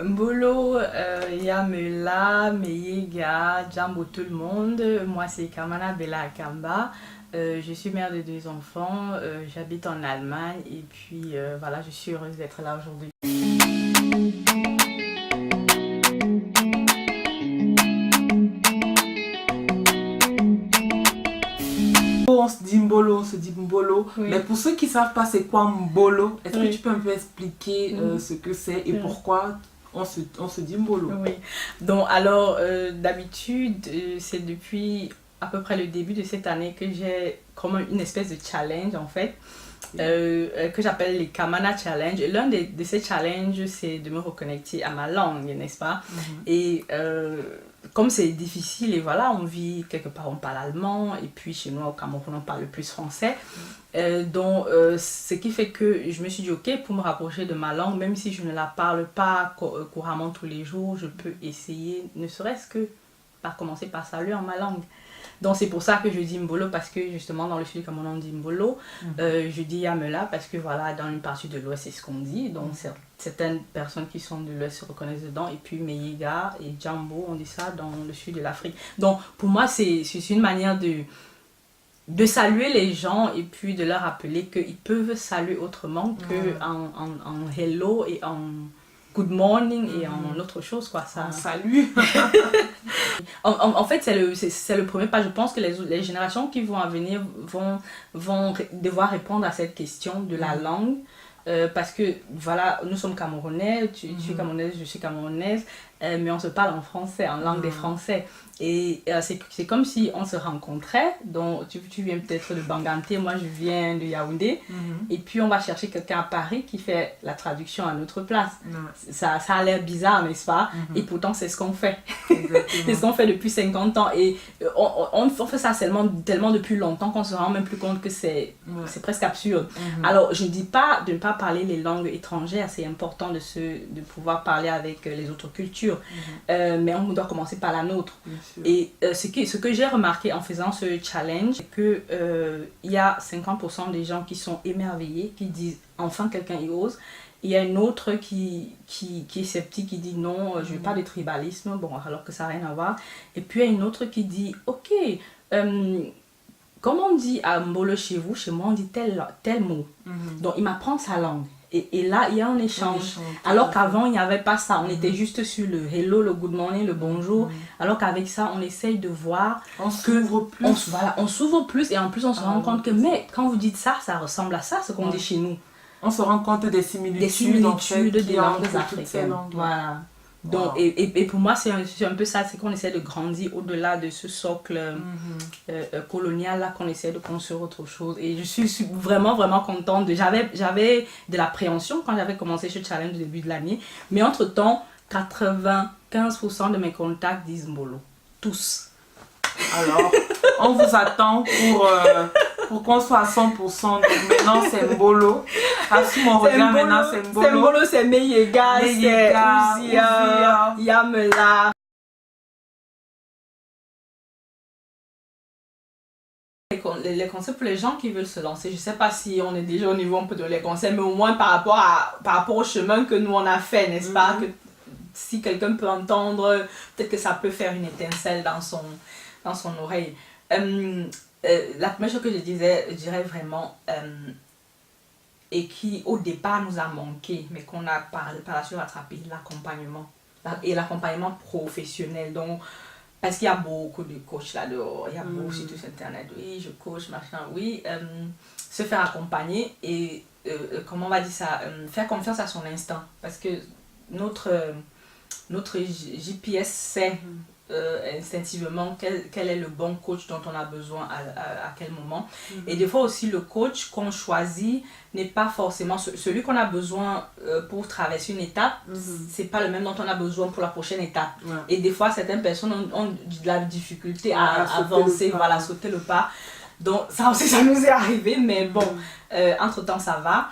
Mbolo, Yamela, Meyega, Jambo tout le monde. Moi c'est Kamana Bella Akamba. Je suis mère de deux enfants, j'habite en Allemagne et puis voilà, je suis heureuse d'être là aujourd'hui. On se dit Mbolo, on se dit Mbolo. Oui. Mais pour ceux qui ne savent pas c'est quoi Mbolo, est-ce Oui. que tu peux un peu expliquer ce que c'est et pourquoi on se dit Mbolo? Oui. Donc alors d'habitude c'est depuis à peu près le début de cette année que j'ai comme une espèce de challenge en fait. Que j'appelle les Kamana Challenge. Et l'un de ces challenges, c'est de me reconnecter à ma langue, n'est-ce pas? Et comme c'est difficile, et voilà, on vit quelque part, on parle allemand, et puis chez nous au Cameroun, on parle le plus français. Donc, ce qui fait que je me suis dit, ok, pour me rapprocher de ma langue, même si je ne la parle pas couramment tous les jours, je peux essayer, ne serait-ce que par commencer par saluer en ma langue. Donc c'est pour ça que je dis Mbolo, parce que justement dans le sud comme on dit Mbolo, je dis Yamela parce que voilà, dans une partie de l'ouest c'est ce qu'on dit, donc certaines personnes qui sont de l'ouest se reconnaissent dedans, et puis Meyega et Jambo on dit ça dans le sud de l'Afrique. Donc pour moi c'est une manière de saluer les gens et puis de leur rappeler qu'ils peuvent saluer autrement que en hello et en good morning et en autre chose quoi. Ça. Salut. En fait, c'est le premier pas. Je pense que les générations qui vont venir vont devoir répondre à cette question de la langue. Parce que voilà, nous sommes Camerounais, tu es camerounaise, je suis camerounaise, mais on se parle en français, en langue des Français. Et c'est comme si on se rencontrait. Donc tu viens peut-être de Banganté, moi je viens de Yaoundé, et puis on va chercher quelqu'un à Paris qui fait la traduction à notre place. Ça a l'air bizarre, n'est-ce pas? Et pourtant c'est ce qu'on fait. C'est ce qu'on fait depuis 50 ans. Et on fait ça tellement depuis longtemps qu'on se rend même plus compte que c'est presque absurde. Alors je ne dis pas de ne pas parler les langues étrangères, c'est important de pouvoir parler avec les autres cultures, mais on doit commencer par la nôtre. Et ce que j'ai remarqué en faisant ce challenge, c'est que il y a 50% des gens qui sont émerveillés, qui disent enfin quelqu'un y ose. Il y a une autre qui est sceptique, qui dit non, je veux pas de tribalisme, bon, alors que ça n'a rien à voir. Et puis il y a une autre qui dit ok, comme on dit à Mbolo chez vous, chez moi on dit tel mot. Donc il m'apprend sa langue. Et là, il y a un échange. Alors qu'avant, il n'y avait pas ça. On était juste sur le hello, le good morning, le bonjour. Alors qu'avec ça, on essaye de voir on s'ouvre plus. On s'ouvre plus et en plus, on se rend compte que, mais quand vous dites ça, ça ressemble à ça, ce qu'on dit chez nous. On se rend compte des similitudes, des langues africaines. Voilà. Donc, et pour moi, c'est un peu ça, c'est qu'on essaie de grandir au-delà de ce socle colonial là, qu'on essaie de construire autre chose. Et je suis vraiment, vraiment contente. J'avais de l'appréhension quand j'avais commencé ce challenge au début de l'année. Mais entre-temps, 95% de mes contacts disent Mbolo. Tous. Alors, on vous attend pour qu'on soit à 100%. Donc maintenant, c'est Mbolo. Assume mon regard, maintenant, c'est Mbolo. C'est Mbolo, c'est Meyega, c'est Ouzia, Yamela. Les conseils pour les gens qui veulent se lancer, je ne sais pas si on est déjà au niveau un peu de les conseils, mais au moins par rapport au chemin que nous on a fait, n'est-ce pas? Que si quelqu'un peut entendre, peut-être que ça peut faire une étincelle dans son oreille. La première chose que je dirais vraiment, et qui au départ nous a manqué, mais qu'on a par la suite rattrapé, l'accompagnement. Et l'accompagnement professionnel. Donc, parce qu'il y a beaucoup de coachs là-dehors, il y a beaucoup sur tout internet, oui, je coach, machin, oui. Se faire accompagner et, comment on va dire ça, faire confiance à son instinct. Parce que notre GPS sait instinctivement quel est le bon coach dont on a besoin à quel moment. Et des fois aussi le coach qu'on choisit n'est pas forcément celui qu'on a besoin pour traverser une étape, c'est pas le même dont on a besoin pour la prochaine étape. Et des fois certaines personnes ont de la difficulté à avancer, voilà, sauter le pas. Donc ça aussi ça nous est arrivé, mais bon, entre temps ça va.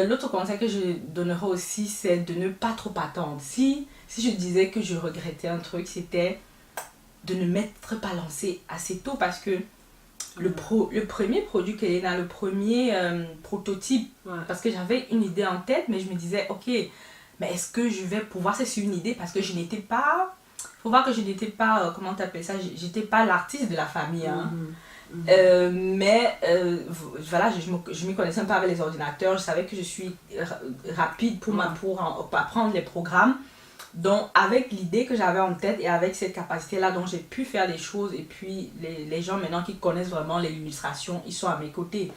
L'autre conseil que je donnerais aussi, c'est de ne pas trop attendre. Si je disais que je regrettais un truc, c'était de ne m'être pas lancée assez tôt, parce que le premier produit qu'Elena, le premier prototype, parce que j'avais une idée en tête, mais je me disais, ok, mais est-ce que je vais pouvoir, c'est une idée parce que je n'étais pas, faut voir que je n'étais pas, comment t'appelles ça, j'étais pas l'artiste de la famille, hein. Voilà, je m'y connaissais un peu avec les ordinateurs, je savais que je suis rapide pour apprendre les programmes. Donc, avec l'idée que j'avais en tête et avec cette capacité-là, donc j'ai pu faire des choses. Et puis, les gens maintenant qui connaissent vraiment l'illustration, ils sont à mes côtés.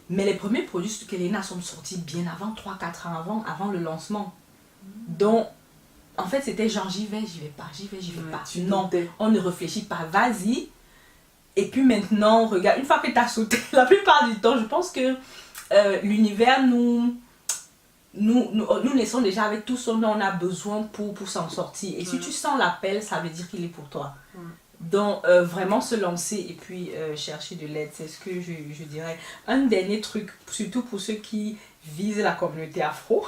Mais les premiers produits de Kelena sont sortis bien avant, 3-4 ans avant le lancement. Donc, en fait, c'était genre, j'y vais pas. Non, on ne réfléchit pas, vas-y. Et puis maintenant, regarde, une fois que tu as sauté, la plupart du temps, je pense que l'univers nous laissons déjà avec tout ce dont on a besoin pour s'en sortir. Et si tu sens l'appel, ça veut dire qu'il est pour toi. Donc, vraiment se lancer et puis chercher de l'aide, c'est ce que je dirais. Un dernier truc, surtout pour ceux qui visent la communauté afro,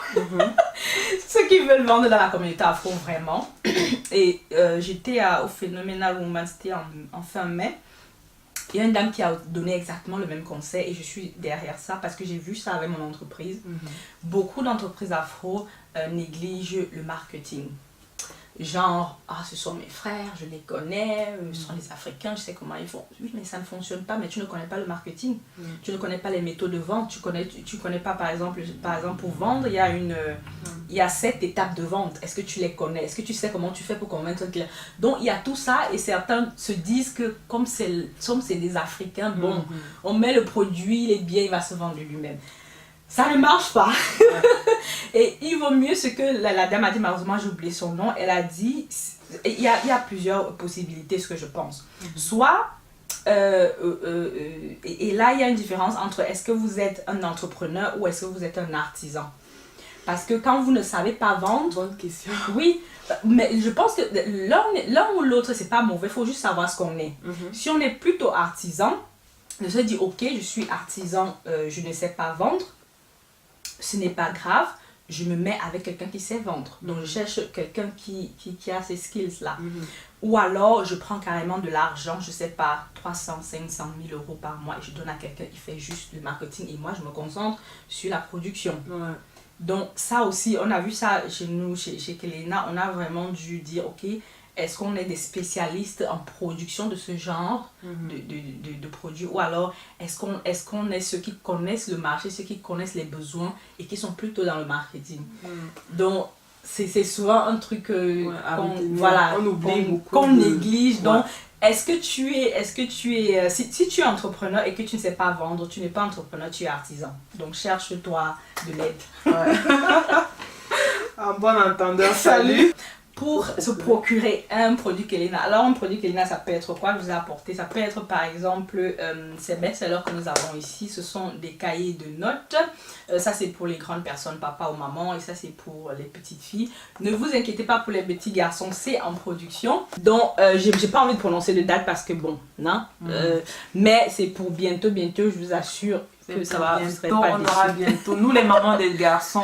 ceux qui veulent vendre dans la communauté afro vraiment. Et j'étais au Phenomenal Woman, c'était en fin mai. Il y a une dame qui a donné exactement le même conseil et je suis derrière ça parce que j'ai vu ça avec mon entreprise. Beaucoup d'entreprises afro négligent le marketing. Genre, ce sont mes frères, je les connais, ce sont les Africains, je sais comment ils font. Oui, mais ça ne fonctionne pas, mais tu ne connais pas le marketing. Tu ne connais pas les méthodes de vente. Tu connais pas, par exemple, pour vendre, il y a 7 étapes de vente. Est-ce que tu les connais? Est-ce que tu sais comment tu fais pour convaincre un client? Donc, il y a tout ça et certains se disent que comme c'est des Africains, bon, on met le produit, il est bien, il va se vendre de lui-même. Ça ne marche pas. Et il vaut mieux ce que la dame a dit, malheureusement j'ai oublié son nom, elle a dit, il y a plusieurs possibilités, ce que je pense. Soit, et là il y a une différence entre est-ce que vous êtes un entrepreneur ou est-ce que vous êtes un artisan. Parce que quand vous ne savez pas vendre... Bonne question. Oui, mais je pense que l'un ou l'autre, c'est pas mauvais, il faut juste savoir ce qu'on est. Si on est plutôt artisan, on se dit, ok, je suis artisan, je ne sais pas vendre, ce n'est pas grave, je me mets avec quelqu'un qui sait vendre. Donc, je cherche quelqu'un qui a ces skills-là. Ou alors, je prends carrément de l'argent, je ne sais pas, 300, 500 000 euros par mois et je donne à quelqu'un qui fait juste le marketing et moi, je me concentre sur la production. Donc, ça aussi, on a vu ça chez nous, chez Kelena, on a vraiment dû dire, ok, est-ce qu'on est des spécialistes en production de ce genre de produits ou alors est-ce qu'on est ceux qui connaissent le marché, ceux qui connaissent les besoins et qui sont plutôt dans le marketing. Donc c'est souvent un truc on oublie beaucoup, qu'on néglige. Donc est-ce que tu es si tu es entrepreneur et que tu ne sais pas vendre, tu n'es pas entrepreneur, tu es artisan. Donc cherche-toi de l'aide. Un bon entendeur, salut. Pour se procurer un produit Kelena. Alors un produit Kelena, ça peut être quoi? Je vous ai apporté, ça peut être par exemple ces best-sellers que nous avons ici, ce sont des cahiers de notes. Ça c'est pour les grandes personnes, papa ou maman, et ça c'est pour les petites filles. Ne vous inquiétez pas pour les petits garçons, c'est en production. Donc j'ai pas envie de prononcer de date parce que bon, non. Mais c'est pour bientôt, je vous assure que ça va, vous serez pas déçus. On aura bientôt, nous les mamans des garçons,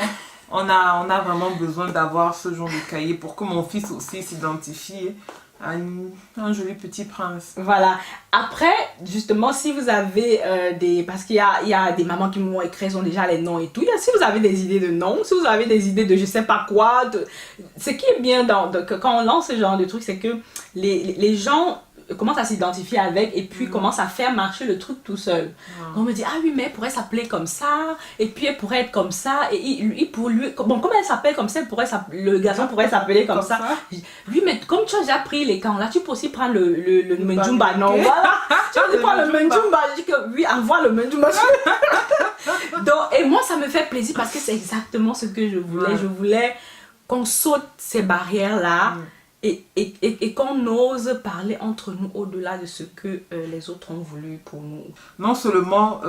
on a vraiment besoin d'avoir ce genre de cahier pour que mon fils aussi s'identifie à un joli petit prince. Voilà. Après, justement, si vous avez parce qu'il y a des mamans qui m'ont écrit, ont déjà les noms et tout. Si vous avez des idées de noms, si vous avez des idées de je sais pas quoi, ce qui est bien quand on lance ce genre de truc, c'est que les gens commence à s'identifier avec et puis commence à faire marcher le truc tout seul. On me dit, ah oui, mais elle pourrait s'appeler comme ça, et puis elle pourrait être comme ça, et pour lui, bon, comme elle s'appelle comme ça, le garçon pourrait s'appeler comme ça. Oui, mais comme tu as déjà pris les camps là, tu peux aussi prendre le Menjumba, non? Voilà. Tu peux prendre le Menjumba, je dis que oui, envoie le Menjumba. Donc, et moi, ça me fait plaisir parce que c'est exactement ce que je voulais. Je voulais qu'on saute ces barrières-là. Et qu'on ose parler entre nous au-delà de ce que les autres ont voulu pour nous. Non seulement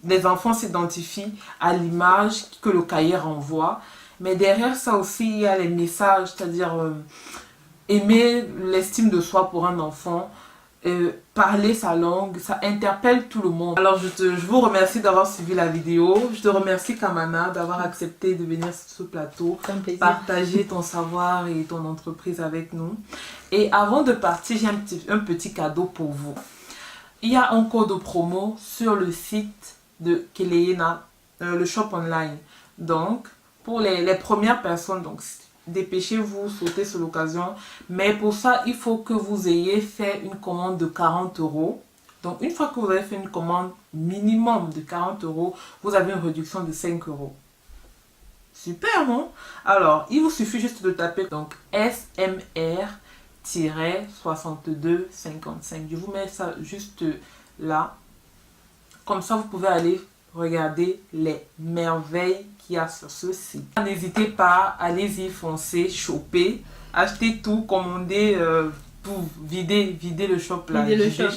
les enfants s'identifient à l'image que le cahier renvoie, mais derrière ça aussi il y a les messages, c'est-à-dire aimer l'estime de soi pour un enfant, parler sa langue, ça interpelle tout le monde. Alors je vous remercie d'avoir suivi la vidéo. Je te remercie Kamana d'avoir accepté de venir sur ce plateau, partager ton savoir et ton entreprise avec nous. Et avant de partir, j'ai un petit cadeau pour vous. Il y a un code promo sur le site de Kelena, le shop online. Donc, pour les premières personnes. Donc, dépêchez-vous, sautez sur l'occasion. Mais pour ça, il faut que vous ayez fait une commande de 40 euros. Donc, une fois que vous avez fait une commande minimum de 40 euros, vous avez une réduction de 5 euros. Super, non? Alors, il vous suffit juste de taper donc SMR-6255. Je vous mets ça juste là. Comme ça, vous pouvez aller regarder les merveilles qu'il y a sur ce site. N'hésitez pas, allez-y, foncez, choper, achetez tout, commandez, pour vider le shop là. Vider le shop.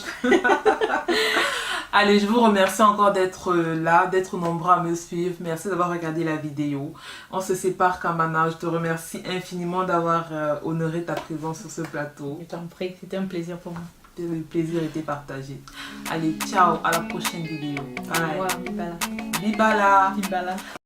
Allez, je vous remercie encore d'être là, d'être nombreux à me suivre. Merci d'avoir regardé la vidéo. On se sépare, Kamana. Je te remercie infiniment d'avoir honoré ta présence sur ce plateau. Je t'en prie, c'était un plaisir pour moi. Le plaisir était partagé. Allez, ciao, à la prochaine vidéo. Bye. Au revoir, Bibala. Bibala. Bibala.